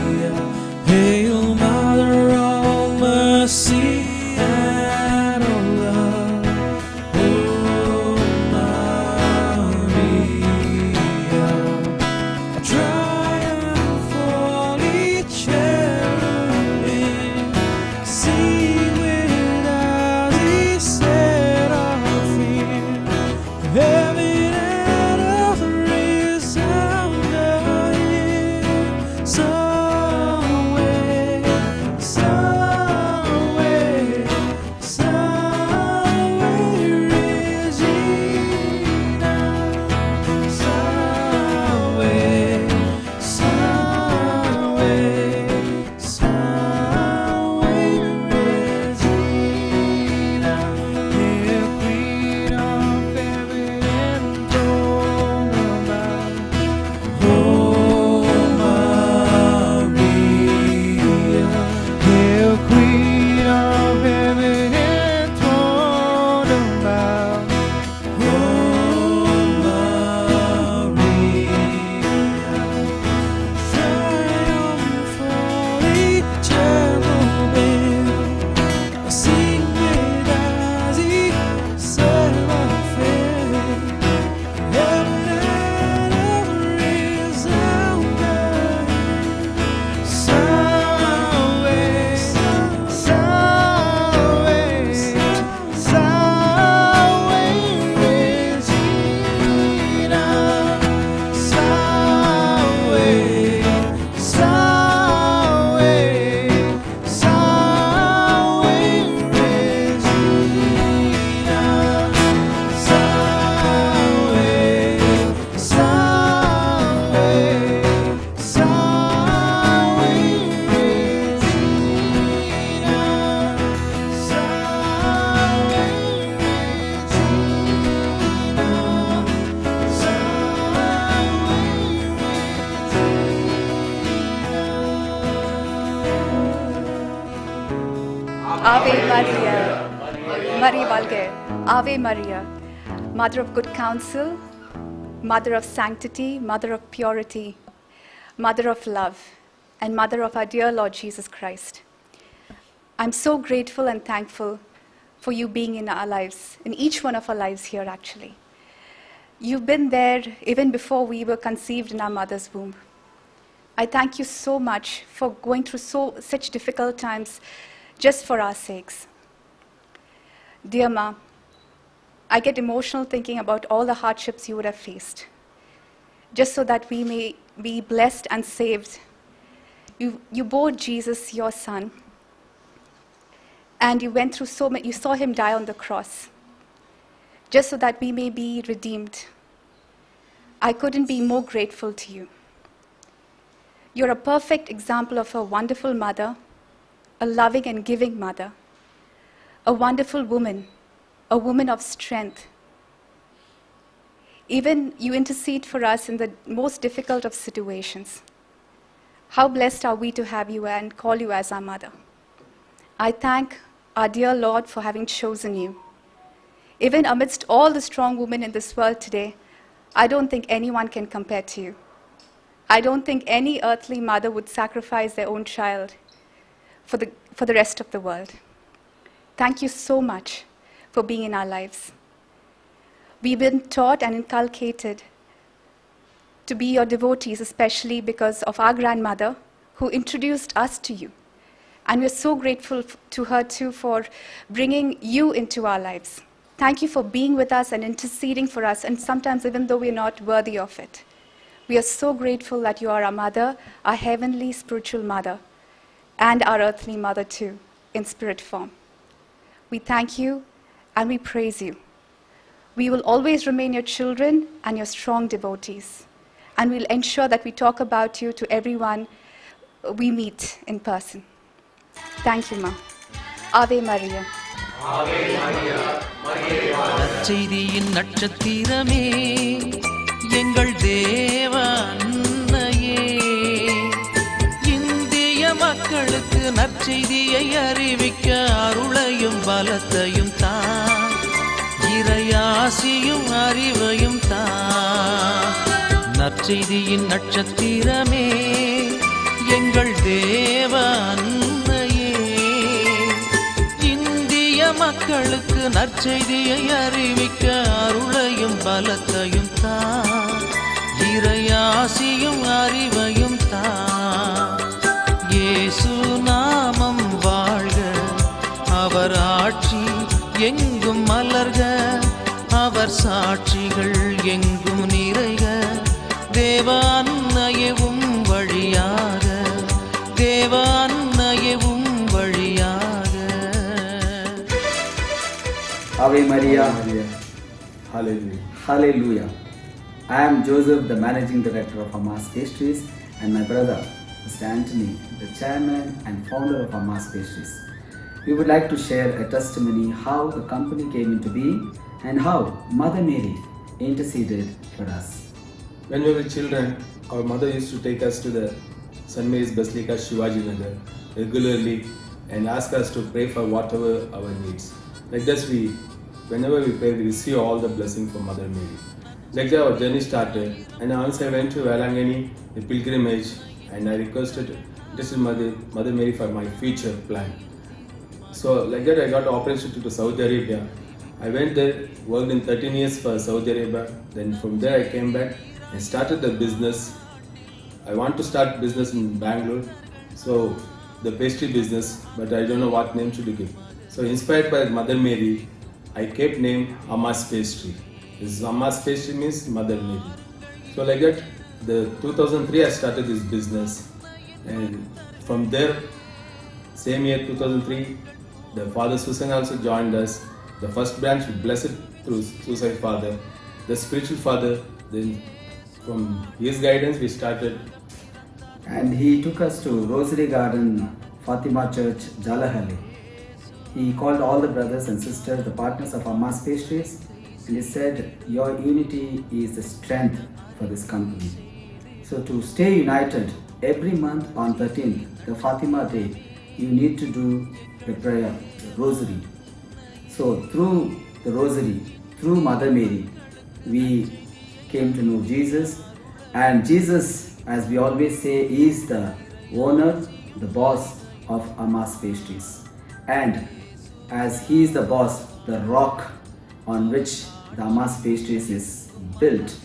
Ave Maria, Maria Valge, Ave Maria, Mother of good counsel, Mother of sanctity, Mother of purity, Mother of love, and Mother of our dear Lord Jesus Christ. I'm so grateful and thankful for you being in our lives, in each one of our lives here actually. You've been there even before we were conceived in our mother's womb. I thank you so much for going through such difficult times just for our sakes. Dear Ma, I get emotional thinking about all the hardships you would have faced, just so that we may be blessed and saved. You bore Jesus, your son, and you went through so much, you saw him die on the cross, just so that we may be redeemed. I couldn't be more grateful to you. You're a perfect example of a wonderful mother, a loving and giving mother, a wonderful woman, a woman of strength. Even you intercede for us in the most difficult of situations. How blessed are we to have you and call you as our mother. I thank our dear Lord for having chosen you. Even amidst all the strong women in this world today, I don't think anyone can compare to you. I don't think any earthly mother would sacrifice their own child for the rest of the world. Thank you so much for being in our lives. We've been taught and inculcated to be your devotees, especially because of our grandmother who introduced us to you. And we're so grateful to her too for bringing you into our lives. Thank you for being with us and interceding for us, and sometimes even though we're not worthy of it. We are so grateful that you are our mother, our heavenly spiritual mother, and our earthly mother too, in spirit form. We thank you and we praise you. We will always remain your children and your strong devotees. And we'll ensure that we talk about you to everyone we meet in person. Thank you, Ma. Ave Maria.
நற்செய்தியின் நட்சத்திரமே எங்கள் தேவ அன்னையே, இந்திய மக்களுக்கு நற்செய்தியை அறிவிக்க அருளையும் பலத்தையும் தா, இறையாசியும் அறிவையும் தா. நற்செய்தியின் நட்சத்திரமே எங்கள் தேவ அன்னையே, இந்திய மக்களுக்கு நற்செய்தியை அறிவிக்க அருளையும் பலத்தையும் தா, இறையாசியும் அறிவையும் தா. இயேசு நாமம் வாழ்க, அவர் ஆட்சி எங்கும் மலர்க, அவர் சாட்சிகள் எங்கும் நிறைக. தேவ அன்னையவும் வழியாக, தேவ அன்னையவும் வழியாக.
Ave Maria.
Hallelujah.
Hallelujah. I am Joseph, the Managing Director of Amas Pastries, and my brother, Mr. Anthony, the Chairman and Founder of Amas Pastries. We would like to share a testimony how the company came into being and how Mother Mary interceded for us.
When we were children, our mother used to take us to the St. Mary's Basilica, Shivaji Nagar, regularly and ask us to pray for whatever our needs. Like this, whenever we pray, we receive all the blessing from Mother Mary. Like that, our journey started, and once I went to Velangani, the pilgrimage, and I requested Mother Mary for my future plan. So like that, I got the opportunity to Saudi Arabia. I went there, worked in 13 years for Saudi Arabia. Then from there I came back and started the business. I want to start business in Bangalore, so the pastry business, but I don't know what name should I give. So inspired by Mother Mary, I kept name Amas Pastry. This Amas Pastry means Mother Mary. So like that, the 2003 I started this business, and from there, same year 2003, the Father Susan also joined us. The first branch we blessed through Suicide Father, the spiritual father. Then from his guidance we started.
And he took us to Rosary Garden, Fatima Church, Jalahalli. He called all the brothers and sisters, the partners of Amas Pastries, and he said, your unity is the strength for this company. So to stay united, every month on 13th, the Fatima Day, you need to do the prayer, the rosary. So through the rosary, through Mother Mary, we came to know Jesus. And Jesus, as we always say, is the owner, the boss of Amma's Pastries. And as he is the boss, the rock on which the Amma's Pastries is built,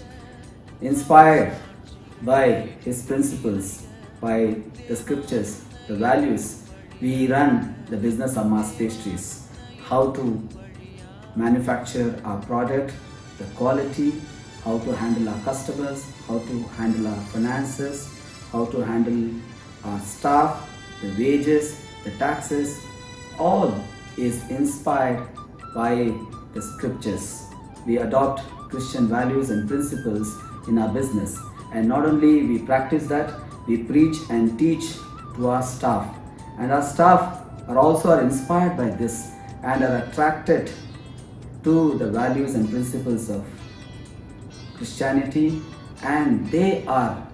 inspired by his principles, by the scriptures, the values, we run the business Amma's Pastries. How to manufacture our product, the quality, how to handle our customers, how to handle our finances, how to handle our staff, the wages, the taxes, all is inspired by the scriptures. We adopt Christian values and principles in our business, and not only we practice that, we preach and teach to our staff, and our staff are also inspired by this and are attracted to the values and principles of Christianity, and they are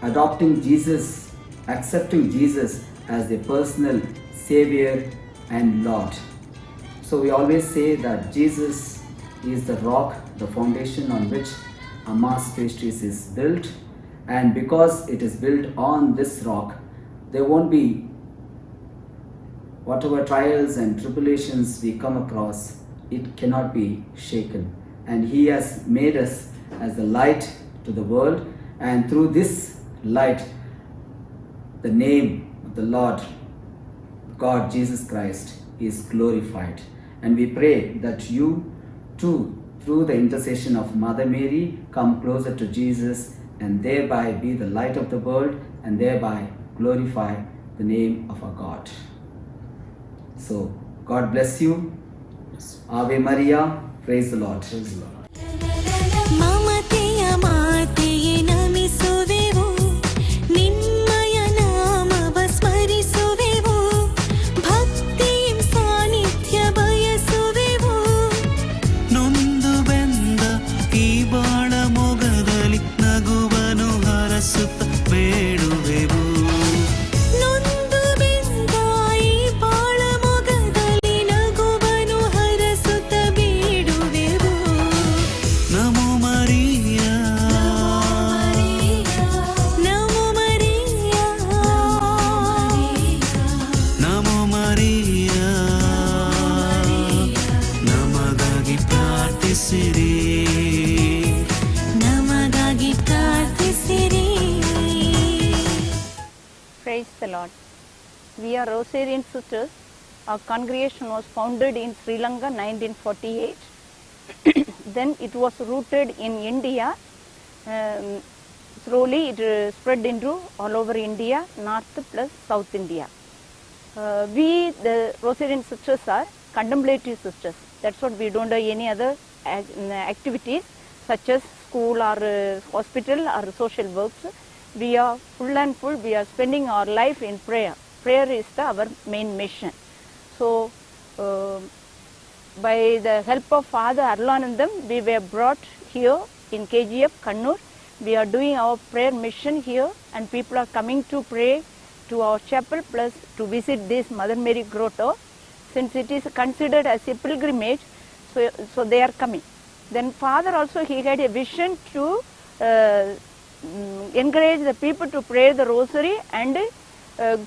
adopting Jesus, accepting Jesus as their personal Savior and Lord. So we always say that Jesus is the rock, the foundation on which Amma's Pastries is built, and because it is built on this rock, there won't be whatever trials and tribulations we come across, it cannot be shaken. And He has made us as the light to the world, and through this light, the name of the Lord God Jesus Christ is glorified. And we pray that you too, through the intercession of Mother Mary, come closer to Jesus and thereby be the light of the world and thereby glorify the name of our God. So, God bless you. Ave Maria, praise the Lord. Praise the Lord.
ಮಮತೆಯ ಮಾತೆಯೇ ನಮಿಸುವೆವು, ನಿಮ್ಮಯ ನಾಮವ ಸ್ಮರಿಸುವೆವು, ಭಕ್ತಿಯ ಸಾನ್ನಿಧ್ಯ ಬಯಸುವೆವು.
ನೊಂದು ಬೆಂದ ಈ ಬಾಳ ಮೊಗದಲ್ಲಿ ನಗುವನು ಹರಸುತ್ತ ಬೇಡುವೆವು.
ನೊಂದು ಬೆಂದ ಈ ಬಾಳ ಮೊಗದಲ್ಲಿ ನಗುವನು ಹರಸುತ್ತ ಬೇಡುವೆವು.
ನಮೋ ಮರಿಯ
ನಮೋ ಮರಿಯ
ನಮೋ ಮರಿಯ ನಮಗಾಗಿ ಪ್ರಾರ್ಥಿಸಿರಿ.
ನಮಗಾಗಿ ಪ್ರಾರ್ಥಿಸಿರಿ.
Praise the Lord. We are Rosarian sisters. Our congregation was founded in Sri Lanka 1948. Then it was rooted in India. Slowly it spread into all over India, North plus South India. We, the Rosarian sisters, are contemplative sisters. That's what we don't do any other activities such as school or hospital or social works. We are full and full. We are spending our life in prayer. Prayer is our main mission. So, by the help of Father Arlanandam, we were brought here in KGF, Kannur. We are doing our prayer mission here, and people are coming to pray to our chapel plus to visit this Mother Mary Grotto. Since it is considered as a pilgrimage, so they are coming. Then Father also, he had a vision to encourage the people to pray the rosary and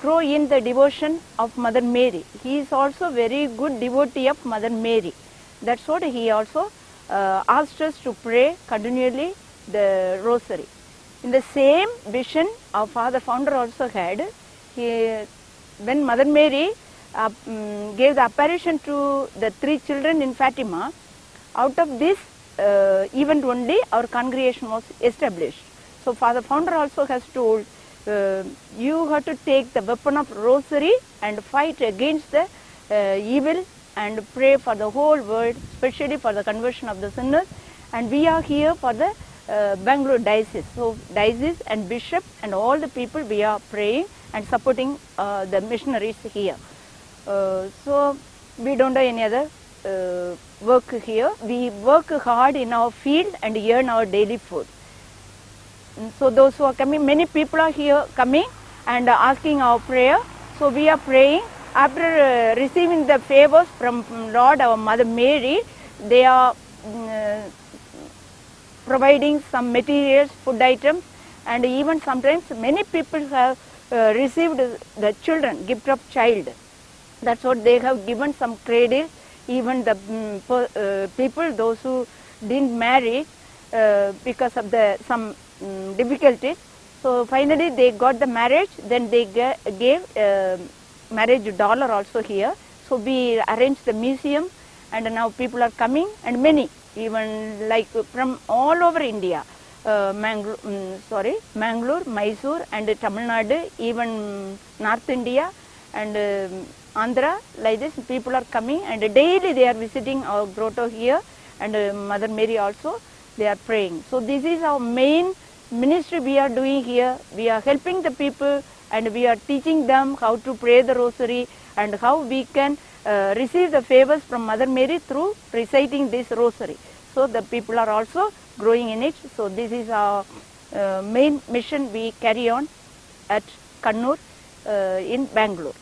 grow in the devotion of Mother Mary. He is also very good devotee of Mother Mary. That's what he also asked us to pray continually the rosary. In the same vision our Father Founder also had, when Mother Mary gave the apparition to the 3 children in Fatima, out of this event only our congregation was established. So Father Founder also has told, you have to take the weapon of rosary and fight against the evil and pray for the whole world, especially for the conversion of the sinners. And we are here for the Bangalore diocese. So diocese and bishop and all the people, we are praying and supporting the missionaries here. So we don't do any other work here. We work hard in our field and earn our daily food. So those who are coming, many people are here coming and asking our prayer.
So we are praying. After receiving the favors from Lord, our Mother Mary, they are providing some materials, food items, and even sometimes many people have received the children, gift of child. That's what they have given some cradle. Even the people, those who didn't marry because of some difficulties. So finally they got the marriage, then they gave marriage dollar also here. So we arranged the museum, and now people are coming, and many, even like from all over India, Mangalore, Mysore and Tamil Nadu, even North India and Andhra, like this people are coming, and daily they are visiting our grotto here, and Mother Mary also, they are praying. So this is our main ministry we are doing here. We are helping the people, and we are teaching them how to pray the rosary and how we can receive the favors from Mother Mary through reciting this rosary. So the people are also growing in it. So this is our main mission we carry on at Kannur in Bangalore.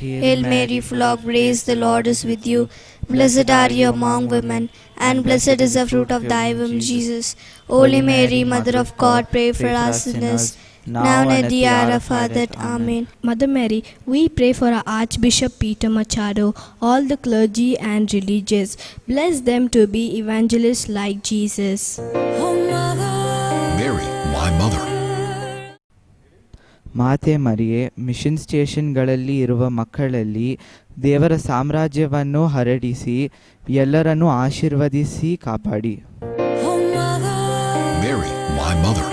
Hail Mary, full of grace, the Lord is with you. Blessed are you among women, and blessed is the fruit of thy womb, Jesus. Holy Mary, Mother of God, pray for us sinners, now and at the hour of our death. Amen.
Mother Mary, we pray for our Archbishop Peter Machado, all the clergy and religious. Bless them to be evangelists like Jesus.
Mary, my mother.
ಮಾತೆ ಮರಿಯೇ, mission ಸ್ಟೇಷನ್ಗಳಲ್ಲಿ ಇರುವ ಮಕ್ಕಳಲ್ಲಿ ದೇವರ ಸಾಮ್ರಾಜ್ಯವನ್ನು ಹರಡಿಸಿ ಎಲ್ಲರನ್ನೂ ಆಶೀರ್ವದಿಸಿ ಕಾಪಾಡಿ.
Mary, my mother.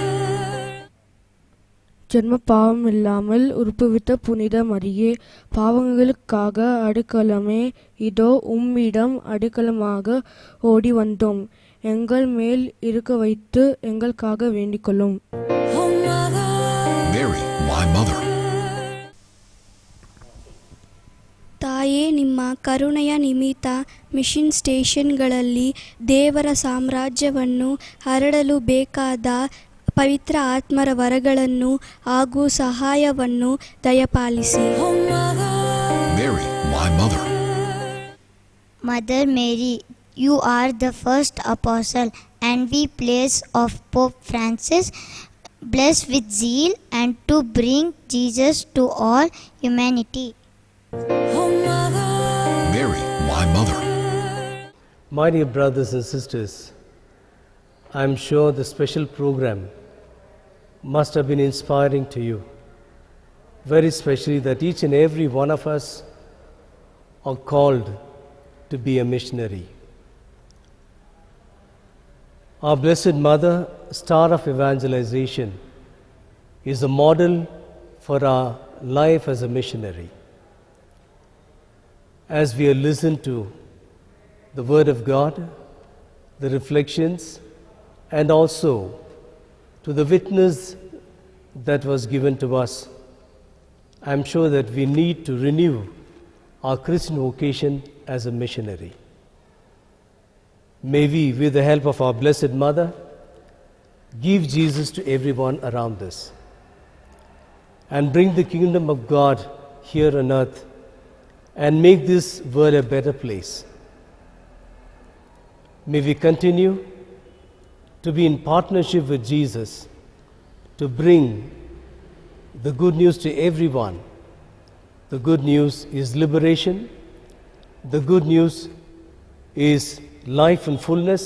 ஜென்ம பாவம் இல்லாமல் உருப்புவித்த புனித மரியே, பாவங்களுக்காக அடைக்கலமே, இதோ உம்மிடம் அடைக்கலமாக ஓடி வந்தோம். எங்கள் மேல் இருக்க வைத்து எங்களுக்காக வேண்டிக்கொள்ளும்.
Mary, my mother.
ತಾಯೇ, ನಿಮ್ಮ ಕರುಣೆಯ ನಿಮಿತ್ತ ಮಿಷನ್ ಸ್ಟೇಷನ್ಗಳಲ್ಲಿ ದೇವರ ಸಾಮ್ರಾಜ್ಯವನ್ನು ಹರಡಲು ಬೇಕಾದ ಪವಿತ್ರ ಆತ್ಮರ ವರಗಳನ್ನು ಹಾಗೂ ಸಹಾಯವನ್ನು ದಯಪಾಲಿಸಿ.
Mary, my mother.
Mother Mary, you are the first apostle and we place of Pope Francis, blessed with zeal and to bring Jesus to all humanity.
Mary, my mother.
My dear brothers and sisters, I am sure the special program must have been inspiring to you, very especially that each and every one of us are called to be a missionary. Our Blessed Mother, star of evangelization, is a model for our life as a missionary. As we have listened to the Word of God, the reflections, and also to the witness that was given to us, I am sure that we need to renew our Christian vocation as a missionary. May we, with the help of our Blessed Mother, give Jesus to everyone around us and bring the kingdom of God here on earth and make this world a better place. May we continue to be in partnership with Jesus to bring the good news to everyone. The good news is liberation. The good news is life and fullness.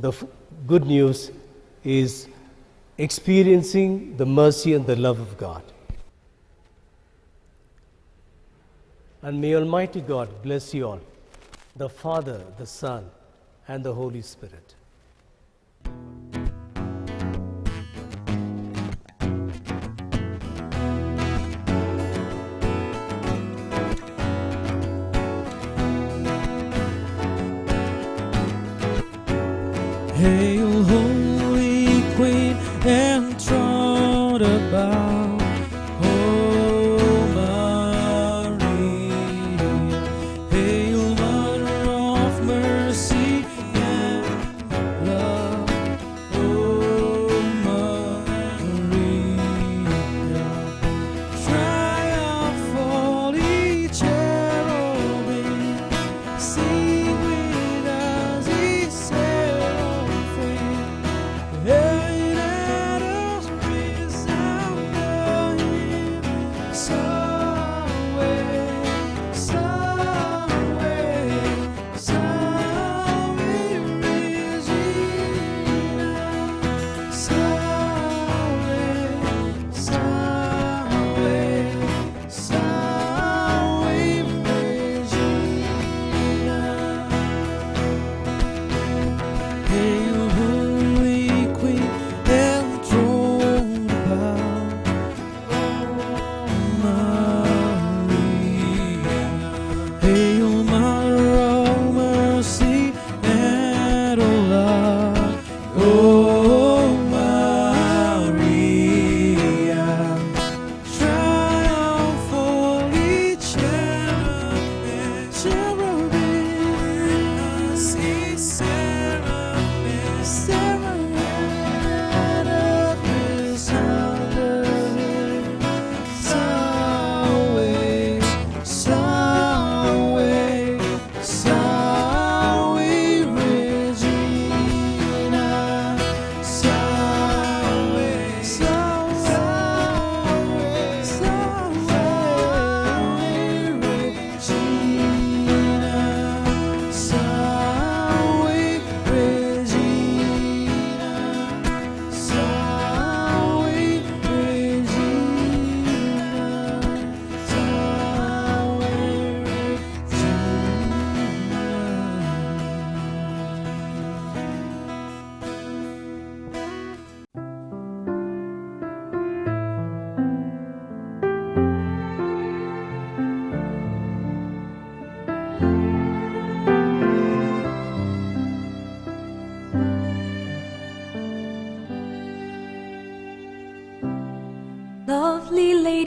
The good news is experiencing the mercy and the love of God. And may Almighty God bless you all, the Father, the Son, and the Holy Spirit.
Hail, Holy Queen, enthroned above, oh Maria. Hail, Mother of Mercy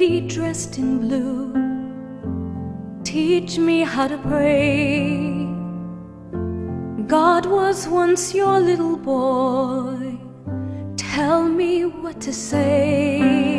lady dressed in blue, teach me how to pray. God was once your little boy, tell me what to say.